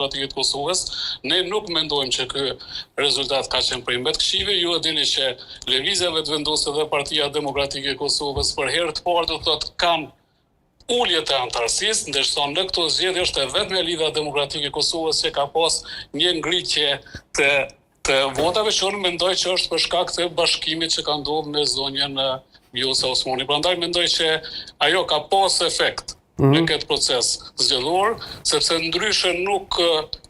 Demokratike të Kosovës, ne nuk mendojmë që ky rezultat ka qenë prej mbetëkëshive. Ju e dini që Lëvizja Vetëvendosë dhe Partia Demokratike e Kosovës për herë të parë do thotë kanë ulljet e antarësisë, ndërsa në këto zgjedhje është e vetme Lidhja Demokratike e Kosovës që ka pas një ngritje të votave, që unë mendoj që është për shkak të bashkimit që ka ndodhur në zonjën Vjosa Osmani. Prandaj mendoj që ajo ka pas efekt në këtë proces zgjedhor, sepse ndryshe nuk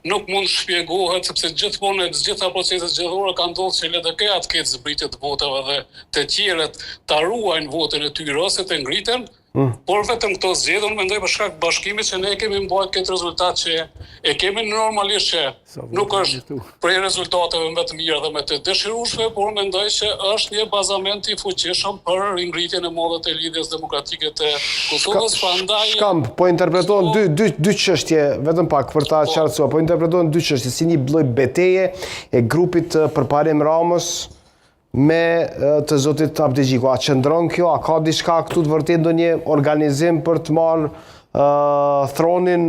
mund shpjegohet, sepse gjithmonë të gjitha proceset zgjedhore ka ndodhur që LDK-ja të ketë zbritje të votave dhe të tjerët ta ruajnë votën e tyre ose të ngriten. Por vetëm këto zgjedhje unë mendoj për shkak bashkimit që ne kemi mbajtur këtë rezultat që e kemi normalisht që nuk është prej rezultateve më të mira dhe më të dëshirueshme, por mendoj që është një bazament i fuqishëm për ringritjen e madhe të Lidhjes Demokratike të Kosovës. Prandaj Shkamp, po interpreton dy çështje, vetëm pak për ta qartësuar, po interpreton dy çështje si një lloj betejë e grupit përparim Ramës me të zotit Abdegjiku. A qëndron kjo? A ka diçka këtu të vërtet ndonjë organizim për të marrë thronin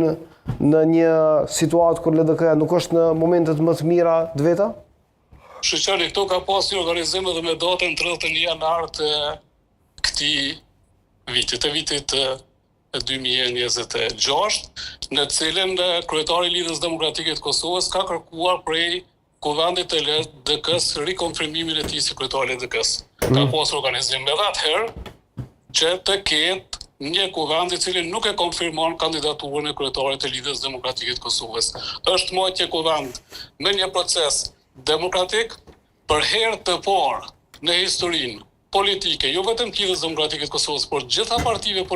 në një situatë kur LDK-ja nuk është në momentet më të mira të veta? Shqyqari, këto ka pas një organizim edhe me datën 31 janar të këtij viti, të vitit 2026, në cilën kryetari i Lidhjes Demokratike të Kosovës ka kërkuar prej kuvendit të LDK-s rikonfirmimin e tij si kryetari i LDK-s. Ka pasur organizim edhe atëherë që të ketë një kuvend i cili nuk e konfirmon kandidaturën e kryetarit të Lidhjes Demokratike të Kosovës. Është marrë kuvend me një proces demokratik për herë të parë në historinë politike, jo vetëm të Lidhjes Demokratike të Kosovës, por gjitha partive politike